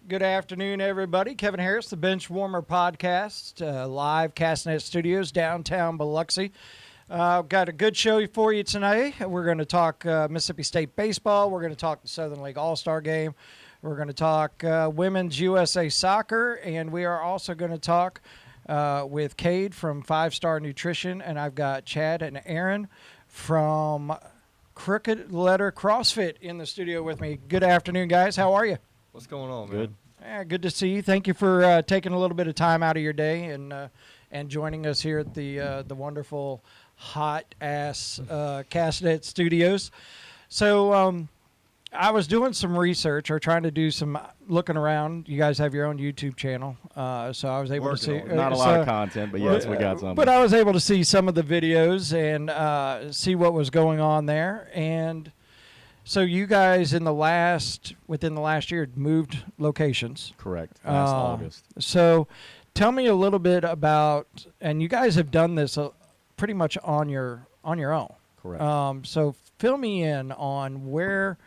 Good afternoon, everybody. Kevin Harris, the Bench Warmer Podcast, live Castnet Studios, downtown Biloxi. Got a good show for you tonight. We're going to talk Mississippi State baseball. We're going to talk the Southern League All-Star Game. We're going to talk Women's USA Soccer, and we are also going to talk with Cade from 5 Star Nutrition, and I've got Chad and Aaron from Crooked Letter CrossFit in the studio with me. Good afternoon, guys. How are you? What's going on, man? Good. Yeah, good to see you. Thank you for taking a little bit of time out of your day and joining us here at the wonderful hot ass Castnet Studios. So I was doing some research or trying to do some looking around. You guys have your own YouTube channel, so I was able to see Not a lot of content, but yes, we got some. But I was able to see some of the videos and see what was going on there. And so you guys within the last year moved locations. Correct. Last August. So tell me a little bit about, and you guys have done this pretty much on your own. Correct. So fill me in on where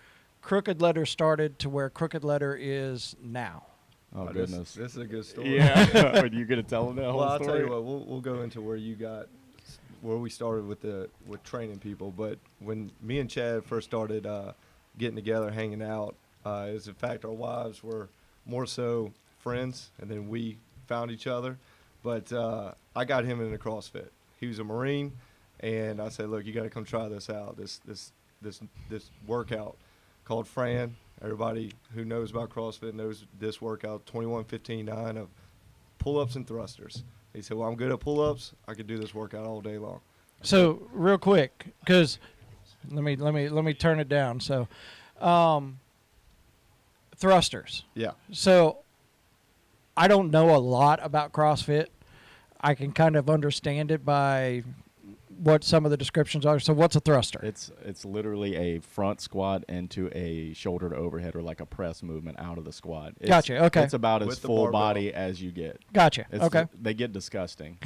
Crooked Letter started to where Crooked Letter is now. Oh, goodness. This is a good story. Yeah. Are you going to tell them that whole Well, I'll story? tell you what. We'll go into where we started with training people. But when me and Chad first started getting together, hanging out, is in fact our wives were more so friends, and then we found each other. But I got him into CrossFit. He was a Marine, and I said, look, you got to come try this out. This workout called Fran. Everybody who knows about CrossFit knows this workout, 21-15-9 of pull-ups and thrusters. He said, well, I'm good at pull-ups. I could do this workout all day long. So real quick, because let me turn it down. So thrusters. Yeah. So I don't know a lot about CrossFit. I can kind of understand it by what some of the descriptions are. So what's a thruster? It's literally a front squat into a shoulder to overhead, or like a press movement out of the squat. Gotcha. Okay. It's about as With the full barbell. body as you get. Gotcha. Okay. They get disgusting.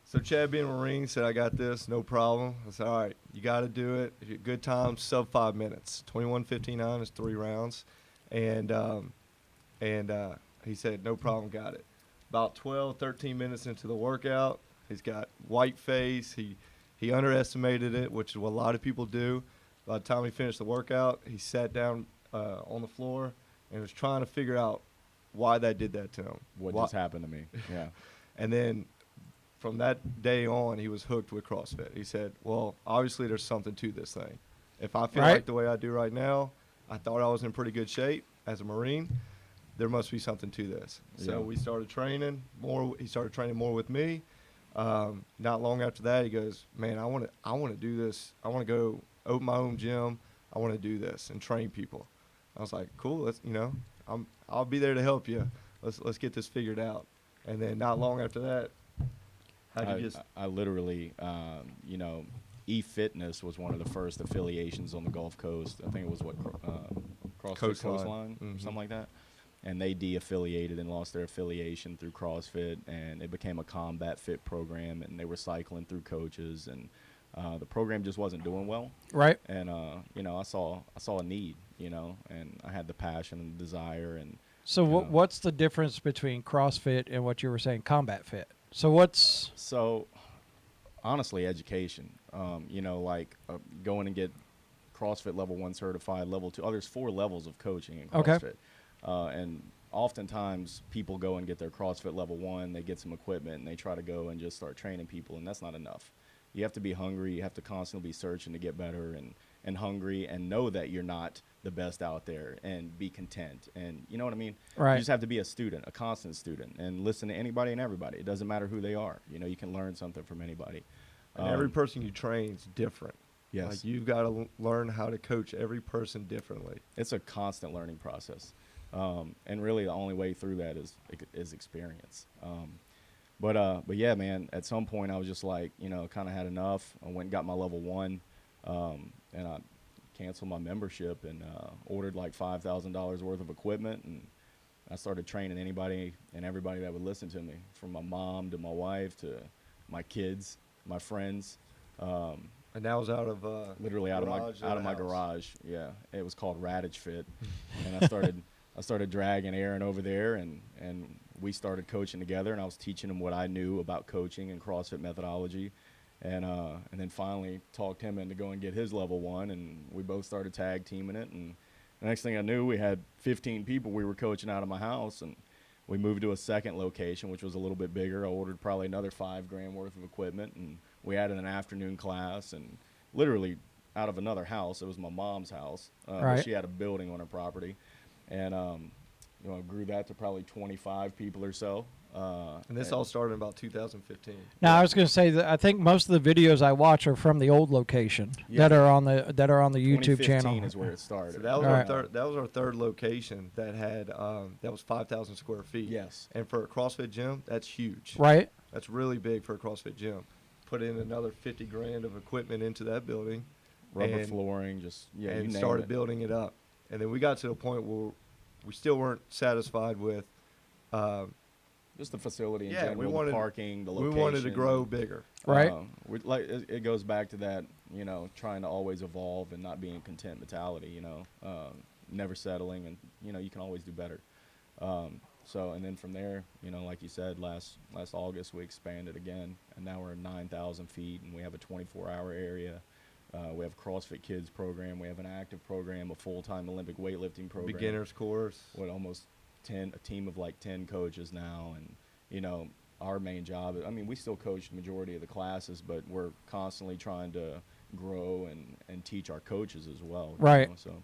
So Chad, being a Marine, said, I got this, no problem. I said, all right, you got to do it. If you're good time, sub 5 minutes. 21-15-9 is 3 rounds. And he said, no problem, got it. About 12, 13 minutes into the workout, he's got white face. He underestimated it, which is what a lot of people do. By the time he finished the workout, he sat down on the floor and was trying to figure out why that did that to him. What just happened to me? Yeah. And then from that day on, he was hooked with CrossFit. He said, well, obviously there's something to this thing. If I feel like the way I do right now, I thought I was in pretty good shape as a Marine, there must be something to this. So we started training more. He started training more with me. Not long after that, he goes, man, I want to do this. I want to go open my own gym. I want to do this and train people. I was like, cool. I'll be there to help you. Let's get this figured out. And then not long after that, I literally, eFitness was one of the first affiliations on the Gulf Coast. I think it was CrossFit Coastline, something like that. And they de-affiliated and lost their affiliation through CrossFit, and it became a combat fit program, and they were cycling through coaches, and the program just wasn't doing well. Right. And I saw a need, and I had the passion and the desire. And so what's the difference between CrossFit and what you were saying, combat fit? So honestly, education. Going and get CrossFit level 1 certified, level 2. Oh, there's 4 levels of coaching in CrossFit. Okay. And oftentimes people go and get their CrossFit level 1, they get some equipment, and they try to go and just start training people, and that's not enough. You have to be hungry. You have to constantly be searching to get better and hungry, and know that you're not the best out there, and be content. And you know what I mean? Right. You just have to be a student, a constant student, and listen to anybody and everybody. It doesn't matter who they are. You can learn something from anybody. And every person you train is different. Yes. Like you've got to learn how to coach every person differently. It's a constant learning process. And really the only way through that is experience. But yeah, man, at some point I was just like, kind of had enough. I went and got my level 1, and I canceled my membership and ordered like $5,000 worth of equipment, and I started training anybody and everybody that would listen to me, from my mom to my wife to my kids, my friends. And that was out of literally out of my house. garage. Yeah, it was called Radage Fit, and I started I started dragging Aaron over there, and we started coaching together, and I was teaching him what I knew about coaching and CrossFit methodology. And then finally talked him into going get his level 1, and we both started tag teaming it. And the next thing I knew, we had 15 people we were coaching out of my house, and we moved to a second location, which was a little bit bigger. I ordered probably another $5,000 worth of equipment, and we added an afternoon class, and literally out of another house. It was my mom's house. Right. But she had a building on her property, and grew that to probably 25 people or so. And this all started in about 2015. Now I was going to say that I think most of the videos I watch are from the old location that are on the YouTube channel. 2015 is where it started. So that was Right. that was our third location that had that was 5,000 square feet. Yes. And for a CrossFit gym, that's huge. Right. That's really big for a CrossFit gym. Put in another 50 grand of equipment into that building. Rubber and- flooring, just you and name started it. building it up. And then we got to a point where we still weren't satisfied with. Just the facility in Yeah, general, we wanted the parking, the we location. wanted to grow bigger. Right. It goes back to that, trying to always evolve and not being a content mentality, never settling, and, you can always do better. And then from there, like you said, last August we expanded again, and now we're at 9,000 feet, and we have a 24-hour area. We have a CrossFit Kids program. We have an active program, a full-time Olympic weightlifting program. Beginners course. Almost a team of like 10 coaches now, and our main job, we still coach the majority of the classes, but we're constantly trying to grow and teach our coaches as well. Right. So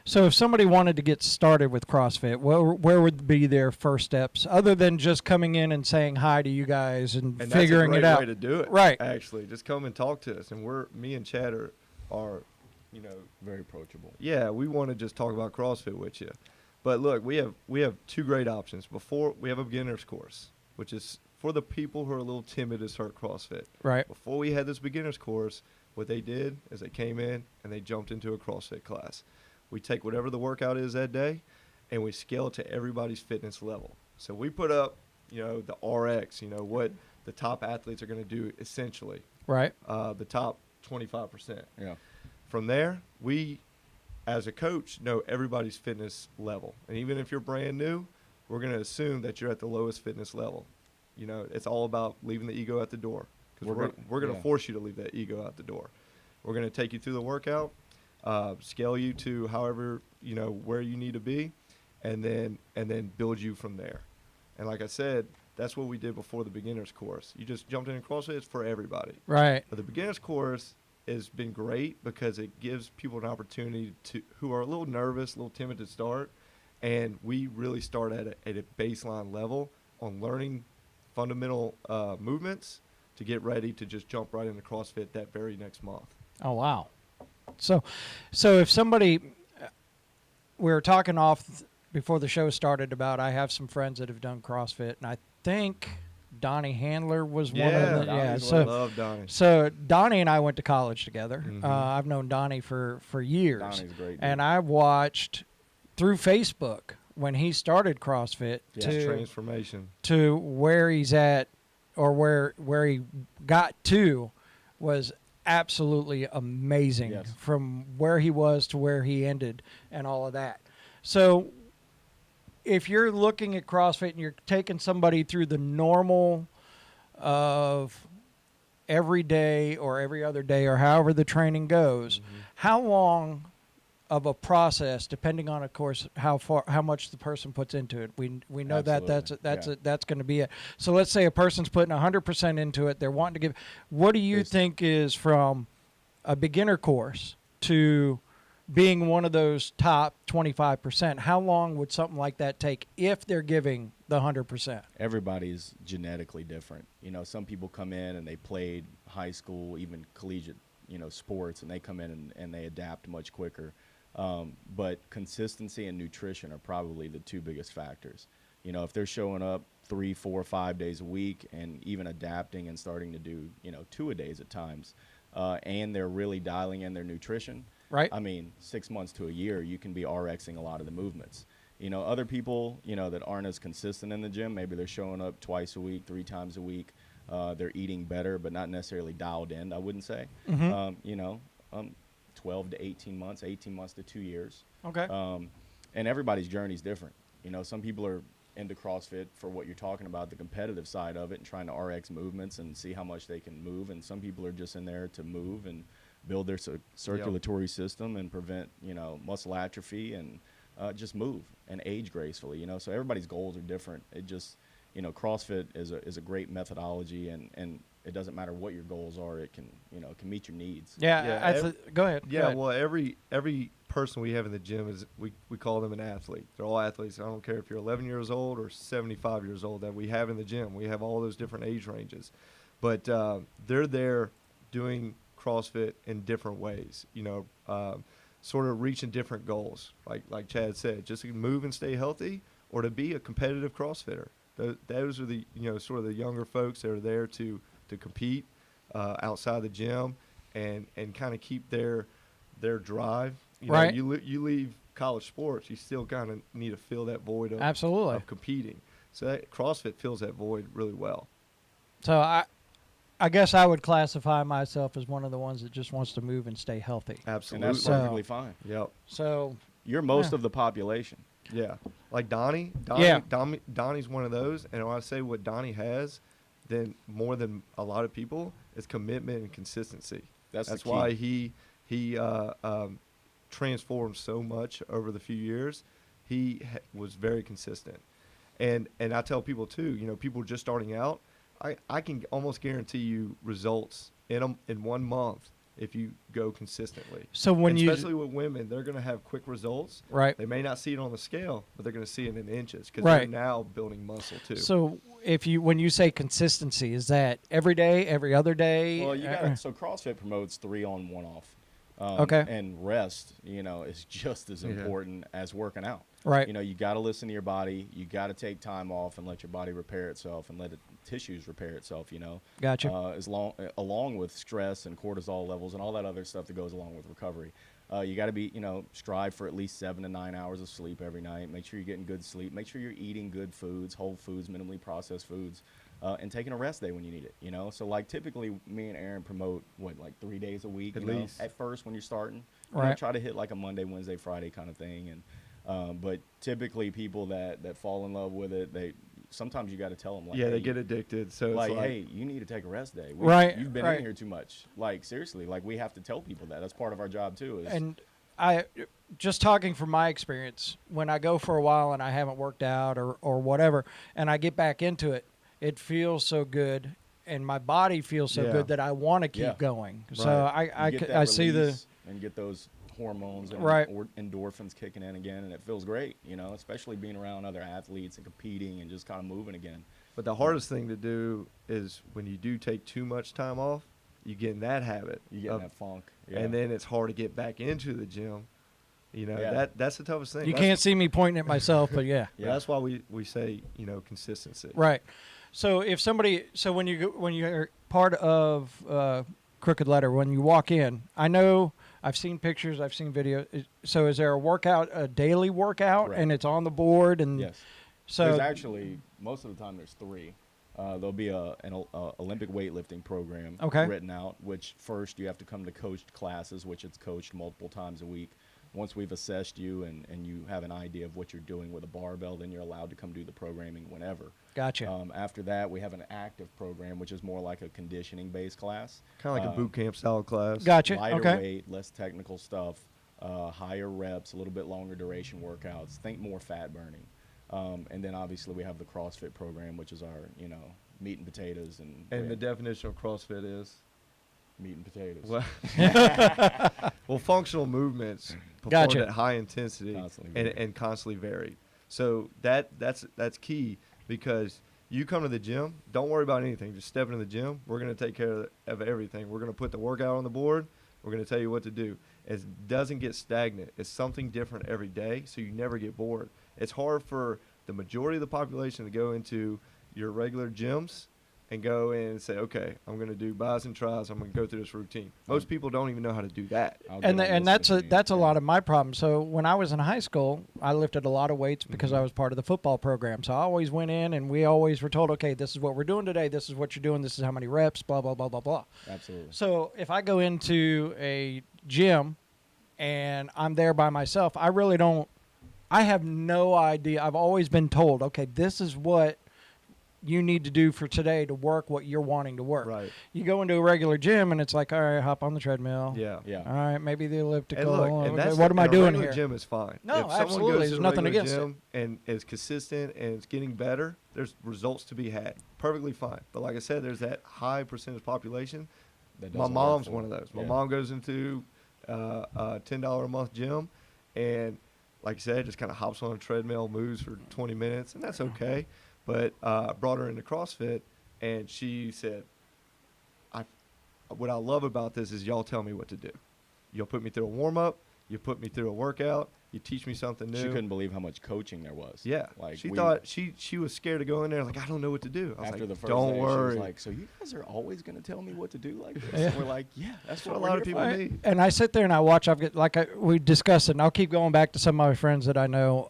So if somebody wanted to get started with CrossFit, where would be their first steps other than just coming in and saying hi to you guys and figuring that's a great it out? way to do it. Right. Actually, just come and talk to us, and me and Chad are very approachable. yeah, we want to just talk about CrossFit with you. But look, we have two great options. Before we have a beginner's course, which is for the people who are a little timid to start CrossFit. Right. Before we had this beginner's course, what they did is they came in and they jumped into a CrossFit class. We take whatever the workout is that day, and we scale it to everybody's fitness level. So we put up, the RX, what the top athletes are going to do essentially, Right. the top 25%. Yeah. From there, we, as a coach, know everybody's fitness level. And even if you're brand new, we're going to assume that you're at the lowest fitness level. It's all about leaving the ego at the door, because we're going to force you to leave that ego out the door. We're going to take you through the workout, scale you to however, where you need to be, and then build you from there. And like I said, that's what we did before the beginner's course. You just jumped in CrossFit. It's for everybody. Right. But the beginner's course has been great because it gives people an opportunity who are a little nervous, a little timid to start, and we really start at a baseline level on learning fundamental movements to get ready to just jump right into CrossFit that very next month. Oh, wow. So if somebody, we were talking before the show started about, I have some friends that have done CrossFit, and I think Donnie Handler was one of them. Yeah. I love Donnie. So Donnie and I went to college together. Mhm. I've known Donnie for years. Donnie's a great dude. And I watched through Facebook when he started CrossFit His transformation. to where he's at, or where he got to, was absolutely amazing. Yes. From where he was to where he ended and all of that. So if you're looking at CrossFit and you're taking somebody through the normal of every day or every other day or however the training goes, how long of a process, depending on, of course, how much the person puts into it. We know Absolutely. that's going to be it. So let's say a person's putting 100% into it. They're wanting to give. What do you think is from a beginner course to being one of those top 25%? How long would something like that take if they're giving the 100%? Everybody's genetically different. Some people come in and they played high school, even collegiate, sports, and they come in and they adapt much quicker. But consistency and nutrition are probably the two biggest factors. If they're showing up 3, 4, 5 days a week and even adapting and starting to do, 2-a-days at times, and they're really dialing in their nutrition, Right. 6 months to a year, you can be RXing a lot of the movements. Other people, that aren't as consistent in the gym, maybe they're showing up twice a week, 3 times a week. They're eating better, but not necessarily dialed in, I wouldn't say. 12 to 18 months, 18 months to 2 years. Okay. and everybody's journey is different. You know, some people are into CrossFit for what you're talking about, the competitive side of it, and trying to RX movements and see how much they can move. And some people are just in there to move and build their circulatory system and prevent, you know, muscle atrophy and just move and age gracefully. You know, so everybody's goals are different. It just, you know, CrossFit is a great methodology, and it doesn't matter what your goals are. It can, you know, it can meet your needs. Yeah. Go ahead. Yeah, Go ahead. well, every person we have in the gym is we call them an athlete. They're all athletes. I don't care if you're 11 years old or 75 years old that we have in the gym. We have all those different age ranges, but they're there doing CrossFit in different ways. You know, sort of reaching different goals. Like Chad said, just to move and stay healthy, or to be a competitive CrossFitter. Those are the, you know, sort of the younger folks that are there to compete outside the gym and kind of keep their drive. You know, Right. you leave college sports, you still kind of need to fill that void of, Absolutely. of competing. So that CrossFit fills that void really well. So I guess I would classify myself as one of the ones that just wants to move and stay healthy. Absolutely. And that's So- perfectly fine. Yep. So You're most Yeah. of the population. Yeah. Like Donnie, Yeah. Donnie's one of those. And when I say what Donnie has, then more than a lot of people, is commitment and consistency. That's the why key. he transformed so much over the few years. He was very consistent. And I tell people too, you know, people just starting out, I can almost guarantee you results in 1 month if you go consistently. So when And you especially with women, they're going to have quick results. right. They may not see it on the scale, but they're going to see it in inches because Right. they're now building muscle too. So when you say consistency, is that every day, every other day? Well, you got so CrossFit promotes 3 on, 1 off. Okay. And rest, you know, is just as important as working out. Right. You know, you got to listen to your body. You got to take time off and let your body repair itself and let the tissues repair itself. You know, Gotcha. Along with stress and cortisol levels and all that other stuff that goes along with recovery. You got to be, you know, strive for at least 7 to 9 hours of sleep every night. Make sure you're getting good sleep. Make sure you're eating good foods, whole foods, minimally processed foods, and taking a rest day when you need it. You know, so like typically me and Aaron promote like 3 days a week At you know, least. at first when you're starting. You know, Right. try to hit like a Monday, Wednesday, Friday kind of thing. And but typically people that fall in love with it, sometimes you got to tell them like, yeah, hey, they get addicted. So it's like, like, hey, you need to take a rest day. Right, You've been right. in here too much. Like seriously, like we have to tell people that. That's part of our job too. Is And I just talking from my experience, when I go for a while and I haven't worked out or whatever, and I get back into it, it feels so good, and my body feels so Yeah. good that I want to keep Yeah. going. So Right. I You get c- that I see the release and get those hormones and Right. endorphins kicking in again, and it feels great, you know, especially being around other athletes and competing and just kind of moving again. but the hardest thing to do is when you do take too much time off, you get in that habit. You get in that funk. Yeah. And then it's hard to get back into the gym. You know, Yeah. that's the toughest thing. you That's- can't see me pointing at myself, but yeah. Yeah. That's why we say, you know, consistency. Right. So if somebody, when you're part of Crooked Letter, when you walk in, I know I've seen pictures, I've seen videos. So is there a workout, a daily workout, Correct. and it's on the board? And Yes. so There's actually most of the time there's 3. There'll be an Olympic weightlifting program Okay. written out, which first you have to come to coached classes, which it's coached multiple times a week. Once we've assessed you and you have an idea of what you're doing with a barbell, then you're allowed to come do the programming whenever. gotcha. After that, we have an active program, which is more like a conditioning-based class. Kind of like a boot camp style class. Gotcha. Lighter Okay. weight, less technical stuff, higher reps, a little bit longer duration workouts. Think more fat burning. And then obviously we have the CrossFit program, which is our, you know, meat and potatoes And the definition of CrossFit is? meat and potatoes. Well, functional movements performed Gotcha. at high intensity Constantly and, varied. and constantly varied. So that's key, because you come to the gym, don't worry about anything. Just step into the gym. We're going to take care of everything. We're going to put the workout on the board. We're going to tell you what to do. It doesn't get stagnant. It's something different every day, so you never get bored. It's hard for the majority of the population to go into your regular gyms and go in and say, okay, I'm going to do bis and tris. I'm going to go through this routine. Most people don't even know how to do that. I'll get And on this that's a machine. that's a Yeah. lot of my problem. So when I was in high school, I lifted a lot of weights because Mm-hmm. I was part of the football program. So I always went in, and we always were told, okay, this is what we're doing today. This is what you're doing. This is how many reps. Blah blah blah blah blah. Absolutely. So if I go into a gym and I'm there by myself, I I have no idea. I've always been told, okay, this is what you need to do for today to work what you're wanting to work. Right. You go into a regular gym and it's like, all right, hop on the treadmill. Yeah. Yeah. All right, maybe the elliptical. And look, and that's what am I and a doing regular here? Gym is fine. No, if someone absolutely. goes There's to the nothing regular against it. gym and is consistent and it's getting better, there's results to be had. Perfectly fine. But like I said, there's that high percentage population. That My doesn't mom's work for one of them. those. My Yeah. mom goes into a $10 a month gym, and like I said, just kind of hops on a treadmill, moves for 20 minutes, and that's okay. But I brought her into CrossFit, and she said, what I love about this is y'all tell me what to do. You'll put me through a warm-up. You put me through a workout. You teach me something new. She couldn't believe how much coaching there was. Yeah. Like She thought she was scared to go in there. Like, I don't know what to do. I was after like, the first don't day, worry. she was like, "So you guys are always going to tell me what to do like this?" Yeah. And we're like, "Yeah, that's what a we're lot of here people for." need. And I sit there and I watch. We discussed it, and I'll keep going back to some of my friends that I know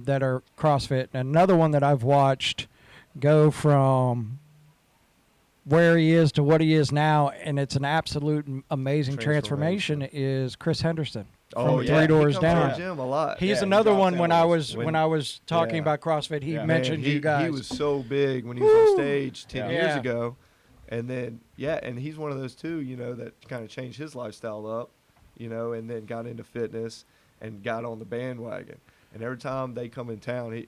that are CrossFit. And another one that I've watched go from where he is to what he is now, and it's an absolute amazing transformation, is Chris Henderson. Oh, from yeah. Three Doors He comes to Down. the gym a lot. He's Yeah, he another drops one in when with I us. was when I was talking Yeah. about CrossFit, he Yeah. mentioned Man, you guys. He was so big when he was on stage 10 Yeah. years Yeah. ago. And then, and he's one of those too, that kind of changed his lifestyle up, and then got into fitness and got on the bandwagon. And every time they come in town,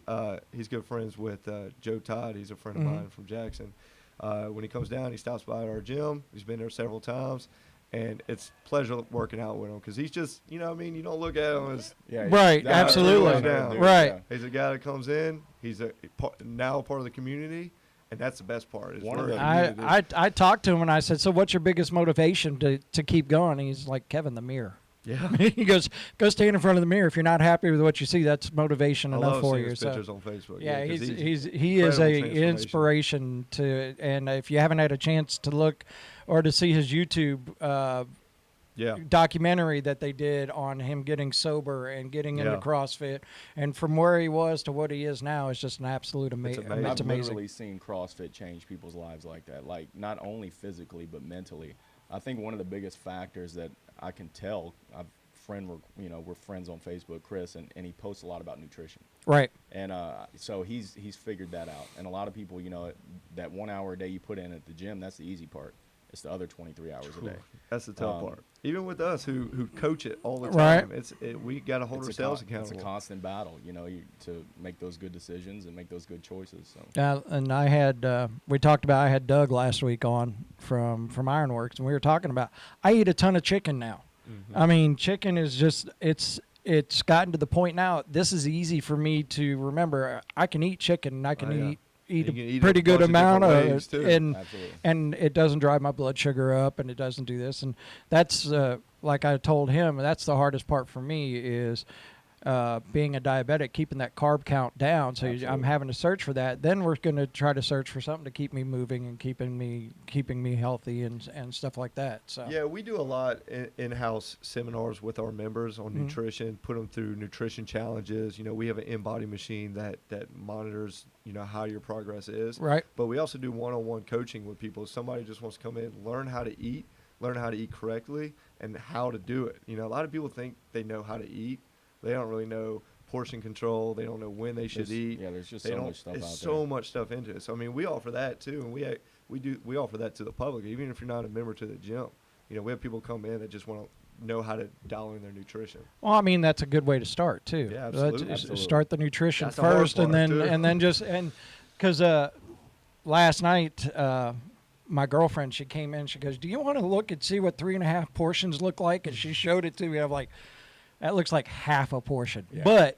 he's good friends with Joe Todd. He's a friend of Mhm. mine from Jackson. When he comes down, he stops by our gym. He's been there several times. And it's pleasure working out with him because he's just, you don't look at him as Yeah, Right, that- absolutely. that dude, Right. yeah. he's a guy that comes in. He's now a part of the community, and that's the best part. Is One of we're a the- community. I talked to him and I said, so what's your biggest motivation to keep going? He's like, Kevin, the mirror. yeah. He goes, go stand in front of the mirror. If you're not happy with what you see, that's motivation I enough love for seeing you. his So, pictures on Facebook. yeah, 'cause he is incredible a transformation. inspiration to. And if you haven't had a chance to look or to see his YouTube Yeah. documentary that they did on him getting sober and getting into Yeah. CrossFit, and from where he was to what he is now, is just an absolute amazing. amazing. It's I've amazing. literally seen CrossFit change people's lives like that. Like not only physically but mentally. I think one of the biggest factors that I can tell, we're friends on Facebook, Chris, and he posts a lot about nutrition. Right. And so he's figured that out. And a lot of people, that 1 hour a day you put in at the gym, that's the easy part. It's the other 23 hours a day. That's the tough part. Even with us who coach it all the Right. time, we got to hold ourselves accountable. It's a constant battle, to make those good decisions and make those good choices. So. And I had we talked about I had Doug last week on from Ironworks, and we were talking about I eat a ton of chicken now. I mean, chicken is just it's gotten to the point now. This is easy for me to remember. I can eat chicken, and I can Yeah. eat You can eat a it pretty a good bunch of amount different of ways, it, too. Absolutely. and it doesn't drive my blood sugar up, and it doesn't do this, and that's like I told him, that's the hardest part for me is being a diabetic, keeping that carb count down. So I'm Absolutely. having to search for that. Then we're going to try to search for something to keep me moving and keeping me healthy and stuff like that. So Yeah, we do a lot in-house seminars with our members on Mhm. nutrition, put them through nutrition challenges. We have an in-body machine that monitors, how your progress is. right. But we also do one-on-one coaching with people. If somebody just wants to come in, learn how to eat correctly, and how to do it. A lot of people think they know how to eat. They don't really know portion control. They don't know when they should eat. Yeah, there's just They so don't. much stuff There's out so there. much stuff into it. So we offer that too, and we offer that to the public, even if you're not a member to the gym. We have people come in that just want to know how to dial in their nutrition. Well, I mean that's a good way to start too. Yeah, absolutely. Let's Absolutely. start the nutrition That's the hard first, and part, then too. because last night my girlfriend, she came in, she goes, do you want to look and see what 3.5 portions look like? And she showed it to me. I'm like, that looks like half a portion. Yeah. But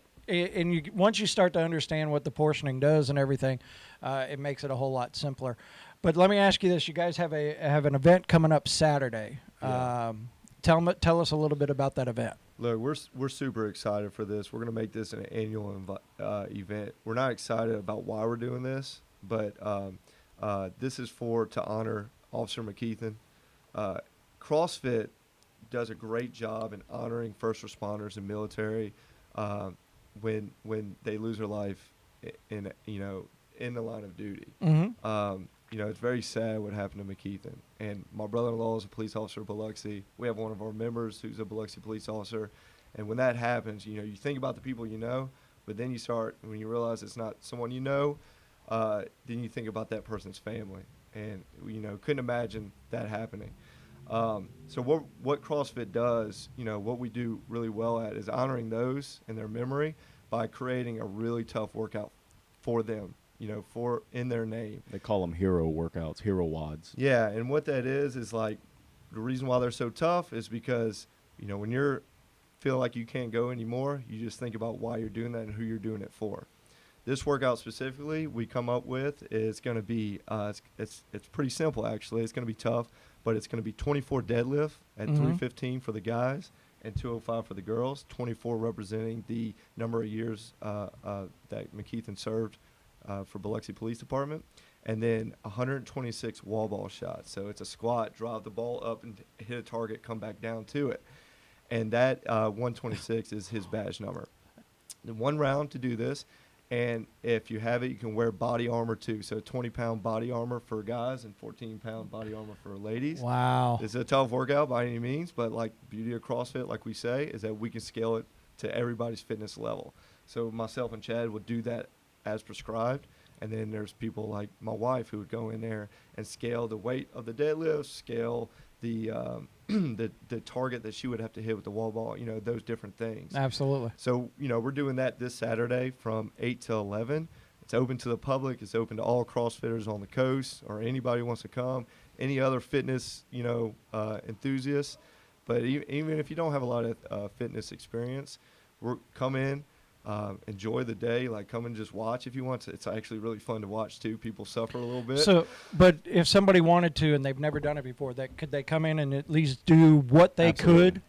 once you start to understand what the portioning does and everything, it makes it a whole lot simpler. But let me ask you this: you guys have an event coming up Saturday. Yeah. Tell us a little bit about that event. Look, we're super excited for this. We're going to make this an annual event. We're not excited about why we're doing this, but this is to honor Officer McKeithen. CrossFit does a great job in honoring first responders and military when they lose their life in the line of duty. Mm-hmm. It's very sad what happened to McKeithen. And my brother-in-law is a police officer in Biloxi. We have one of our members who's a Biloxi police officer. And when that happens, you think about the people But then when you realize it's not someone you know, then you think about that person's family. And, couldn't imagine that happening. So what CrossFit does, what we do really well at is honoring those in their memory by creating a really tough workout for them, in their name. They call them hero workouts, hero WODs. Yeah, and what that is like the reason why they're so tough is because, when you're feel like you can't go anymore, you just think about why you're doing that and who you're doing it for. This workout specifically we come up with is going to be it's pretty simple actually. It's going to be tough, but it's going to be 24 deadlift at 315 for the guys and 205 for the girls. 24 representing the number of years that McKeithen served for Biloxi Police Department, and then 126 wall ball shots. So it's a squat, drive the ball up and hit a target, come back down to it, and that 126 is his badge number. Then 1 round to do this. And if you have it, you can wear body armor too. So 20-pound body armor for guys and 14-pound body armor for ladies. Wow. It's a tough workout by any means, but like beauty of CrossFit, like we say, is that we can scale it to everybody's fitness level. So myself and Chad would do that as prescribed. And then there's people like my wife who would go in there and scale the weight of the deadlift, scale the the target that she would have to hit with the wall ball, those different things. Absolutely. So, we're doing that this Saturday from 8 to 11. It's open to the public. It's open to all CrossFitters on the coast or anybody who wants to come, any other fitness, enthusiasts. But even if you don't have a lot of fitness experience, come in. Enjoy the day, like come and just watch if you want to. It's actually really fun to watch too. People suffer a little bit. So, but if somebody wanted to and they've never done it before, could they come in and at least do what they Absolutely. could?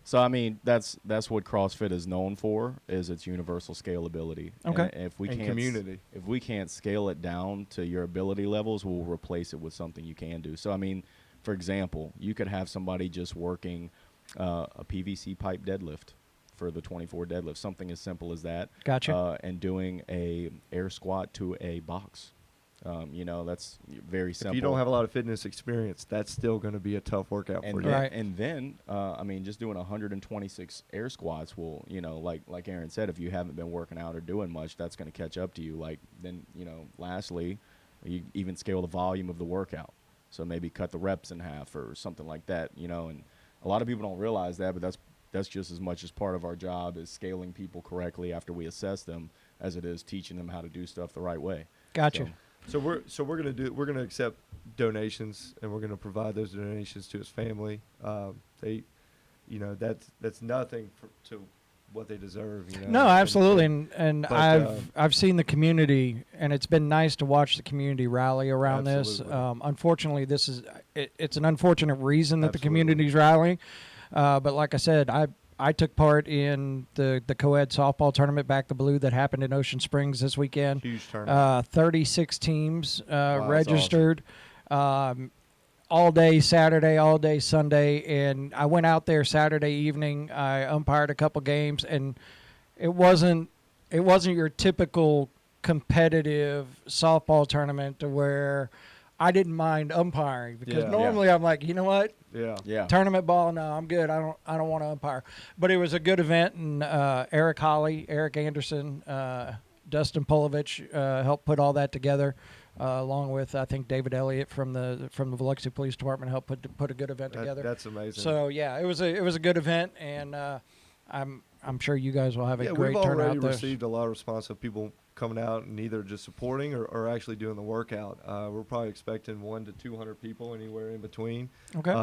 So I mean, that's what CrossFit is known for, is its universal scalability. Okay. And if we And can't community. if we can't scale it down to your ability levels, we'll replace it with something you can do. So I mean, for example, you could have somebody just working a PVC pipe deadlift for the 24 deadlift, something as simple as that. Gotcha. And doing a air squat to a box. That's very simple. If you don't have a lot of fitness experience, that's still going to be a tough workout and for then, you. Right. And then, just doing 126 air squats will, like Aaron said, if you haven't been working out or doing much, that's going to catch up to you. Lastly, you even scale the volume of the workout. So maybe cut the reps in half or something like that, and a lot of people don't realize that, but that's just as much as part of our job is scaling people correctly after we assess them as it is teaching them how to do stuff the right way. Gotcha. So we're gonna accept donations, and we're gonna provide those donations to his family. That's nothing to what they deserve. No, absolutely, and but, I've seen the community, and it's been nice to watch the community rally around this. Absolutely. Unfortunately, it's an unfortunate reason that the Absolutely. community's rallying. But like I said, I took part in the co-ed softball tournament Back the Blue that happened in Ocean Springs this weekend. Huge tournament. 36 teams Wow, registered. All day Saturday, all day Sunday, and I went out there Saturday evening. I umpired a couple games, and it wasn't your typical competitive softball tournament to where I didn't mind umpiring because Yeah. normally I'm like, you know what, Yeah. tournament ball, no, I'm good. I don't want to umpire. But it was a good event, and Eric Holly, Eric Anderson, Dustin Polovich helped put all that together. Along with I think David Elliott from the Biloxi Police Department helped put a good event together. That's amazing. So yeah, it was a good event, and I'm sure you guys will have a great we've turnout already there. received a lot of response of people coming out and either just supporting or actually doing the workout. We're probably expecting 100 to 200 people, anywhere in between. Okay.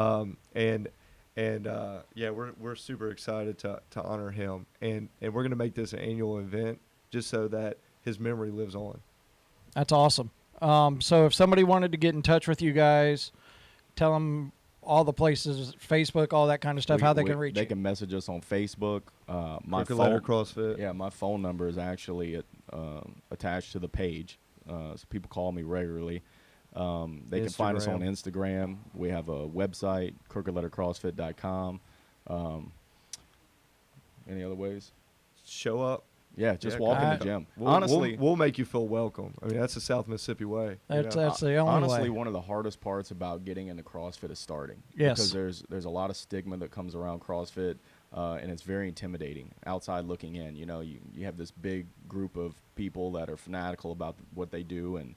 We're super excited to honor him, and we're going to make this an annual event just so that his memory lives on. That's awesome. So if somebody wanted to get in touch with you guys, tell them all the places, Facebook, all that kind of stuff, how they can reach They you. can message us on Facebook. Crooked Letter CrossFit. Yeah, my phone number is actually attached to the page. So people call me regularly. They can find us on Instagram. We have a website, crookedlettercrossfit.com. Any other ways? Show up. Yeah, just Yeah, walk in I- the gym. We'll, Honestly, we'll make you feel welcome. I mean, that's the South Mississippi way. That's the only honestly, way. one of the hardest parts about getting into CrossFit is starting. Yes. Because there's a lot of stigma that comes around CrossFit. and it's very intimidating outside looking in. You know, you have this big group of people that are fanatical about what they do, and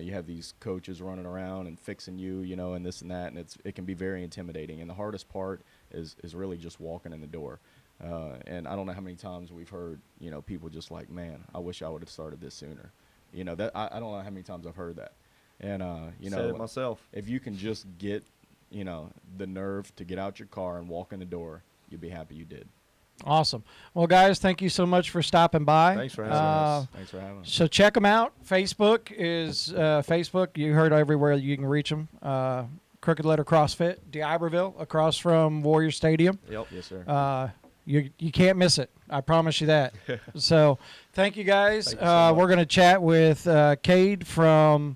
you have these coaches running around and fixing you, you know, and this and that, and it can be very intimidating. And the hardest part is really just walking in the door. And I don't know how many times we've heard, you know, people just like, man, I wish I would have started this sooner. You know, that I don't know how many times I've heard that. And, you Said know, it myself. if you can just get, you know, the nerve to get out your car and walk in the door, you'll be happy you did. Awesome. Well, guys, thank you so much for stopping by. Thanks for having us. Thanks for having us. So check them out. Facebook is Facebook. You heard everywhere you can reach them. Crooked Letter CrossFit, D'Iberville, across from Warrior Stadium. Yep. Yes, sir. You can't miss it. I promise you that. So thank you, guys. Thank you so much. We're going to chat with Cade from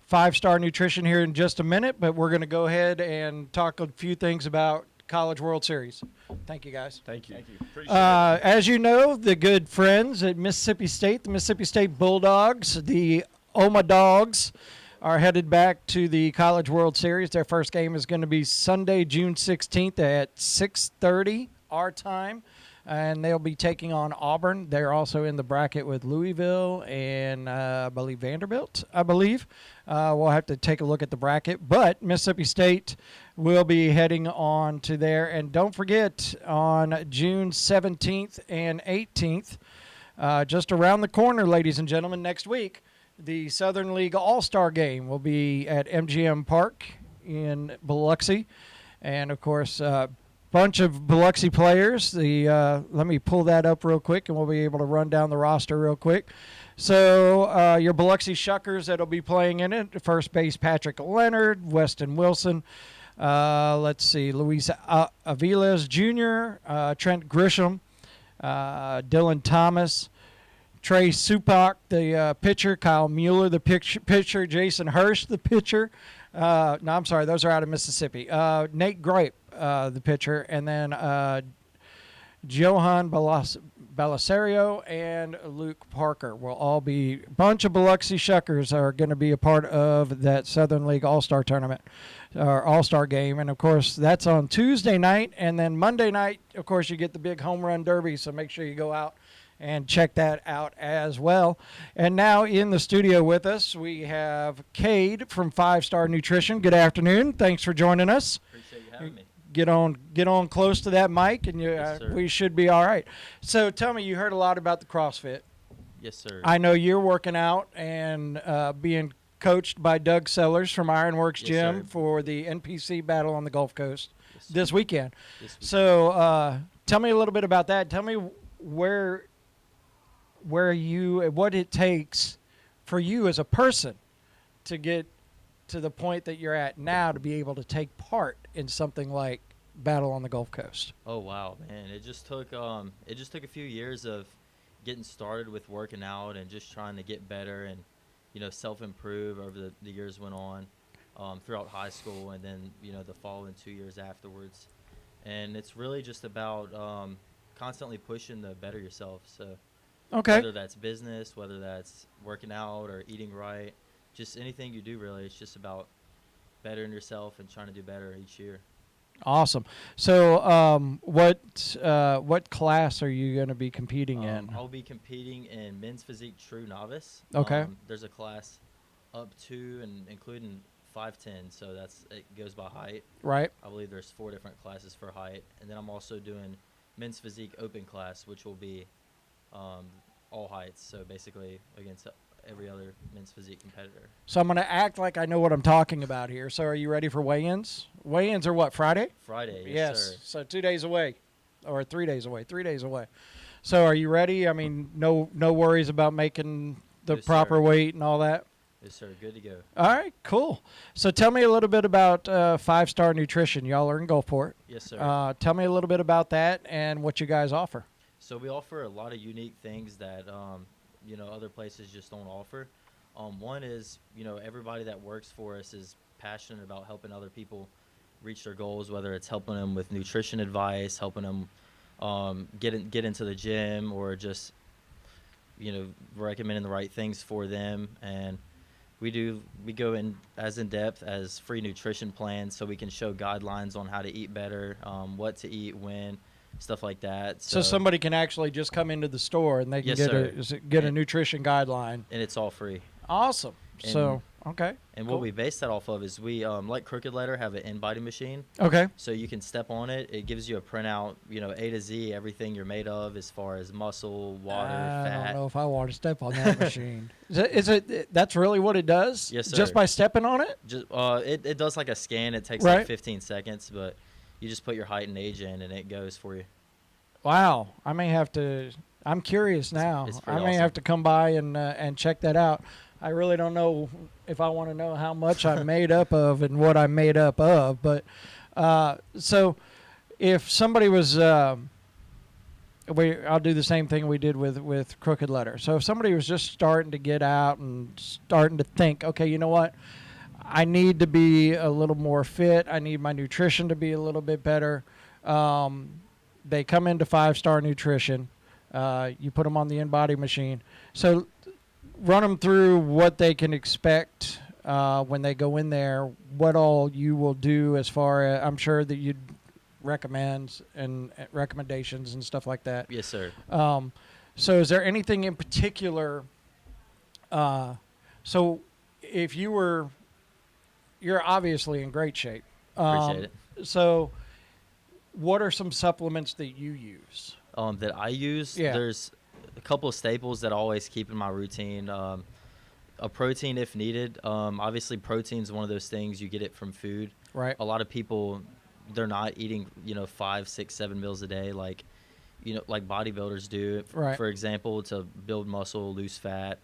5 Star Nutrition here in just a minute, but we're going to go ahead and talk a few things about College World Series. Thank you, guys. Thank you. Thank you. Appreciate it. As you know, the good friends at Mississippi State, the Mississippi State Bulldogs, the Oma Dogs, are headed back to the College World Series. Their first game is going to be Sunday, June 16th at 6:30 our time, and they'll be taking on Auburn. They're also in the bracket with Louisville and I believe Vanderbilt, we'll have to take a look at the bracket, but Mississippi State will be heading on to there. And don't forget, on June 17th and 18th, just around the corner, ladies and gentlemen, next week, the Southern League All-Star Game will be at MGM Park in Biloxi. And, of course, bunch of Biloxi players. Let me pull that up real quick, and we'll be able to run down the roster real quick. So your Biloxi Shuckers that'll be playing in it: first base Patrick Leonard, Weston Wilson. Let's see, Luis Aviles Jr., Trent Grisham, Dylan Thomas, Trey Supak, the pitcher, Kyle Mueller, the pitcher, Jason Hirsch, the pitcher. No, I'm sorry, those are out of Mississippi. Nate Grape, the pitcher, and then Johan Belisario and Luke Parker will all be a bunch of Biloxi Shuckers are going to be a part of that Southern League All-Star Tournament or All-Star Game. And, of course, that's on Tuesday night. And then Monday night, of course, you get the big home run derby, so make sure you go out and check that out as well. And now in the studio with us, we have Cade from 5 Star Nutrition. Good afternoon. Thanks for joining us. Appreciate you having me. Get on close to that mic, and Yes, sir. we should be all right. So tell me, you heard a lot about the CrossFit. Yes, sir. I know you're working out and being coached by Doug Sellers from Ironworks Yes, Gym sir. for the NPC Battle on the Gulf Coast Yes, sir. this weekend. This week. So tell me a little bit about that. Tell me what it takes for you as a person to get to the point that you're at now to be able to take part in something like Battle on the Gulf Coast. Oh wow, man! It just took a few years of getting started with working out and just trying to get better and self-improve over the years went on throughout high school and then the following 2 years afterwards. And it's really just about constantly pushing to better yourself. So Okay. whether that's business, whether that's working out or eating right, just anything you do really, it's just about bettering yourself and trying to do better each year. Awesome. So what class are you going to be competing in? I'll be competing in men's physique true novice. Okay. There's a class up to and including 5'10", so it goes by height. Right. I believe there's 4 different classes for height, and then I'm also doing men's physique open class, which will be all heights. So basically against every other men's physique competitor. So I'm going to act like I know what I'm talking about here. So are you ready for weigh-ins? Weigh-ins are what, Friday? Friday, yes, Yes. sir. So 2 days away, or 3 days away. 3 days away. So are you ready? I mean, no worries about making the Yes, proper sir. weight and all that? Yes, sir. Good to go. All right, cool. So tell me a little bit about 5 Star Nutrition. Y'all are in Gulfport. Yes, sir. Tell me a little bit about that and what you guys offer. So we offer a lot of unique things that other places just don't offer. One is everybody that works for us is passionate about helping other people reach their goals, whether it's helping them with nutrition advice, helping them get into the gym, or just recommending the right things for them. And we go in as in depth as free nutrition plans, so we can show guidelines on how to eat better, what to eat when, stuff like that. So somebody can actually just come into the store and they can Yes, get sir. get a nutrition guideline. And it's all free. Awesome. So okay. And cool. what we base that off of is we, like Crooked Letter, have an in-body machine. Okay. So you can step on it. It gives you a printout, A to Z, everything you're made of as far as muscle, water, I fat. don't know if I want to step on that machine. Is it? That's really what it does? Yes, sir. Just by stepping on it? Just it does like a scan. It takes Right. like 15 seconds, but you just put your height and age in, and it goes for you. Wow. I may have to. I'm curious now. it's I pretty may awesome. have to come by and check that out. I really don't know if I want to know how much I'm made up of and what I'm made up of. But so if somebody was, I'll do the same thing we did with Crooked Letter. So if somebody was just starting to get out and starting to think, okay, you know what? I need to be a little more fit. I need my nutrition to be a little bit better. They come into 5-Star Nutrition. You put them on the in-body machine. So run them through what they can expect when they go in there, what all you will do as far as, I'm sure that you'd recommend and recommendations and stuff like that. Yes, sir. So is there anything in particular, so if you're obviously in great shape. Appreciate it. So what are some supplements that you use? That I use, Yeah. there's a couple of staples that I always keep in my routine. A protein if needed. Obviously, protein is one of those things you get it from food. Right. A lot of people, they're not eating, 5, 6, 7 meals a day like bodybuilders do. Right. For example, to build muscle, lose fat.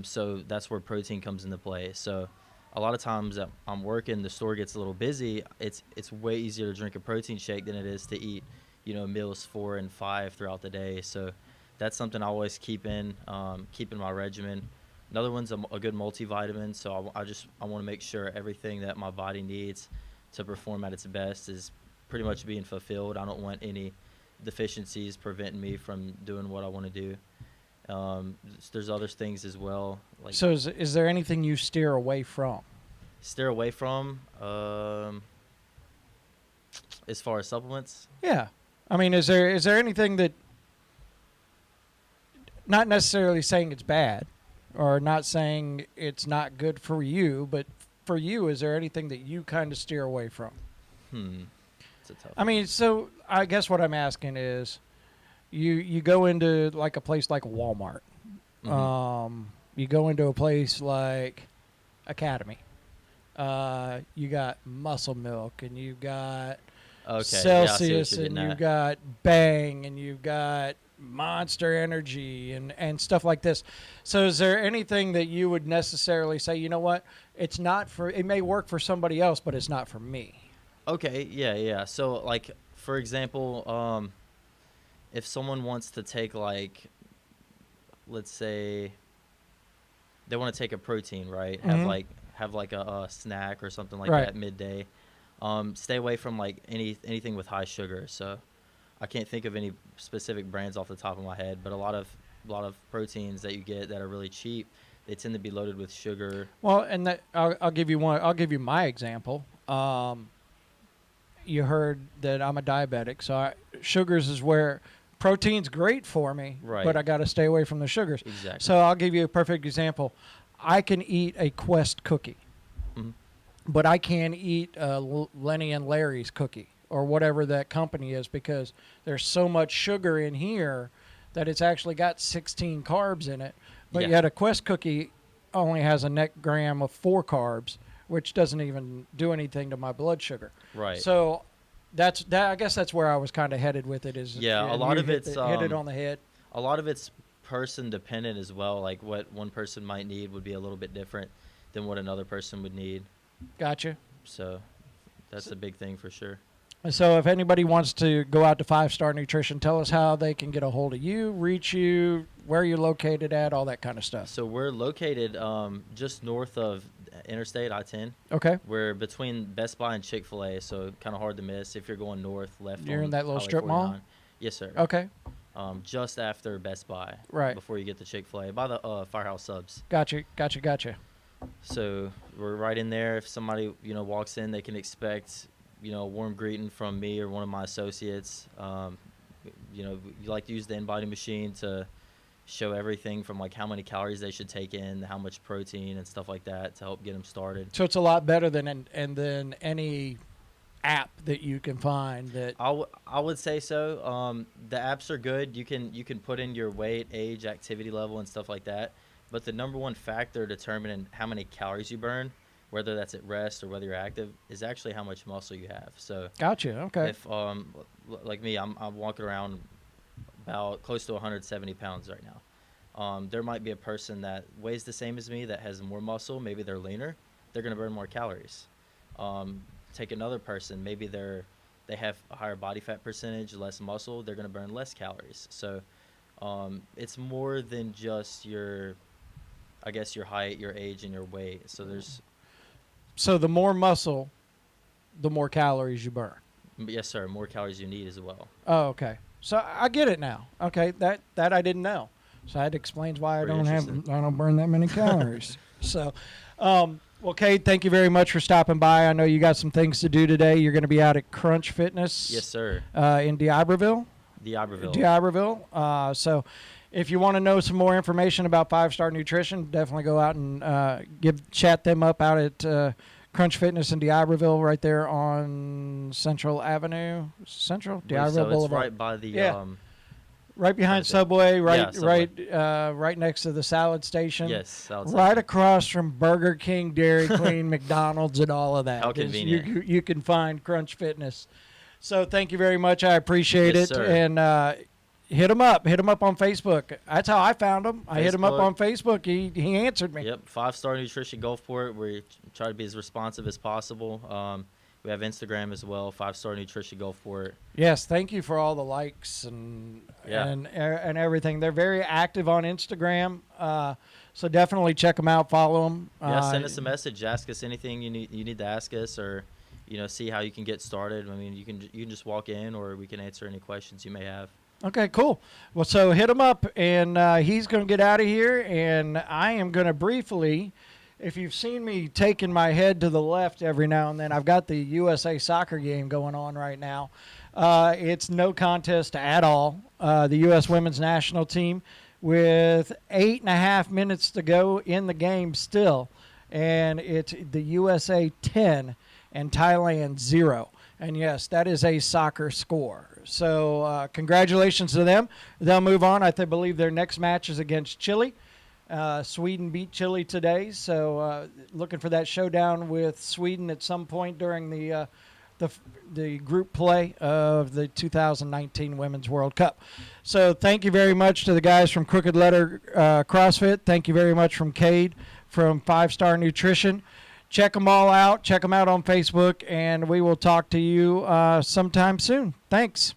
So that's where protein comes into play. So a lot of times that I'm working, the store gets a little busy. It's way easier to drink a protein shake than it is to eat, meals 4 and 5 throughout the day. So that's something I always keep in my regimen. Another one's a good multivitamin. So I want to make sure everything that my body needs to perform at its best is pretty much being fulfilled. I don't want any deficiencies preventing me from doing what I want to do. There's other things as well. Like So is there anything you steer away from? steer away from, as far as supplements. Yeah. I mean, is there anything that, not necessarily saying it's bad or not saying it's not good for you, but for you, is there anything that you kind of steer away from? It's a tough I mean, so I guess what I'm asking is you go into like a place like Walmart. Mhm. You go into a place like Academy. You got Muscle Milk, and you've got Okay. Yeah, I see what Celsius, you're and getting you've at. got Bang, and you've got Monster Energy, and stuff like this. So is there anything that you would necessarily say, you know what, it's not for, it may work for somebody else, but it's not for me? Okay, yeah. So, like, for example, if someone wants to take, like, let's say they want to take a protein, right? Mhm. Have like a snack or something like Right. that midday. Stay away from like anything with high sugar. So, I can't think of any specific brands off the top of my head, but a lot of proteins that you get that are really cheap, they tend to be loaded with sugar. Well, and that I'll give you one. I'll give you my example. You heard that I'm a diabetic, so sugars is where protein's great for me, Right. but I got to stay away from the sugars. Exactly. So I'll give you a perfect example. I can eat a Quest cookie, Mhm. but I can't eat Lenny and Larry's cookie or whatever that company is because there's so much sugar in here that it's actually got 16 carbs in it. But Yeah. yet a Quest cookie only has a net gram of 4 carbs, which doesn't even do anything to my blood sugar. Right. So I guess that's where I was kind of headed with it. Is Yeah, a and lot you of hit it's, hit it on the head. A lot of it's person dependent as well. Like what one person might need would be a little bit different than what another person would need. Gotcha. So that's a big thing for sure. So if anybody wants to go out to 5-Star Nutrition, tell us how they can get a hold of you, reach you, where you're located at, all that kind of stuff. So we're located just north of Interstate I-10. Okay. We're between Best Buy and Chick-fil-A, so kind of hard to miss if you're going north, left. You're on in that little Highway strip mall? 49. Yes, sir. Okay. Just after Best Buy. Right. Before you get to Chick-fil-A, by the Firehouse Subs. Gotcha. So we're right in there. If somebody walks in, they can expect a warm greeting from me or one of my associates. You like to use the in-body machine to show everything from like how many calories they should take in, how much protein and stuff like that to help get them started. So it's a lot better than than any app that you can find. That I would say so. The apps are good. You can put in your weight, age, activity level, and stuff like that. But the number one factor determining how many calories you burn, whether that's at rest or whether you're active, is actually how much muscle you have. So gotcha. Okay. if like me, I'm walking around about close to 170 pounds right now. There might be a person that weighs the same as me that has more muscle. Maybe they're leaner. They're going to burn more calories. Take another person. Maybe they have a higher body fat percentage, less muscle. They're going to burn less calories. So it's more than just your height, your age, and your weight. So the more muscle, the more calories you burn. Yes, sir. More calories you need as well. Oh, okay. So I get it now. Okay, that I didn't know. So that explains why I don't burn that many calories. So, well, Cade, thank you very much for stopping by. I know you got some things to do today. You're going to be out at Crunch Fitness. Yes, sir. In D'Iberville. D'Iberville. So if you want to know some more information about 5-Star Nutrition, definitely go out and chat them up out at Crunch Fitness in D'Iberville, right there on Central Avenue. D'Iberville Boulevard. It's right by the right behind Subway, Subway. right next to the salad station. Yes, salad right station. across from Burger King, Dairy Queen, McDonald's, and all of that. How convenient. You can find Crunch Fitness. So thank you very much. I appreciate Yes, it. sir. And hit him up. Hit him up on Facebook. That's how I found him. I hit him up Facebook. on Facebook. He answered me. Yep, 5-Star Nutrition Gulfport. We try to be as responsive as possible. We have Instagram as well, 5-Star Nutrition Gulfport. Yes, thank you for all the likes and everything. They're very active on Instagram, so definitely check them out, follow them. Send us a message, ask us anything you need to ask us, or see how you can get started. I mean, you can just walk in, or we can answer any questions you may have. Okay, cool. Well, so hit him up, and he's going to get out of here, and I am going to briefly. If you've seen me taking my head to the left every now and then, I've got the USA soccer game going on right now. It's no contest at all. The U.S. women's national team with 8.5 minutes to go in the game still. And it's the USA 10 and Thailand 0. And, yes, that is a soccer score. So congratulations to them. They'll move on. I believe their next match is against Chile. Sweden beat Chile today, so looking for that showdown with Sweden at some point during the group play of the 2019 Women's World Cup. So thank you very much to the guys from Crooked Letter CrossFit. Thank you very much from Cade from 5-Star Nutrition. Check them all out. Check them out on Facebook, and we will talk to you sometime soon. Thanks.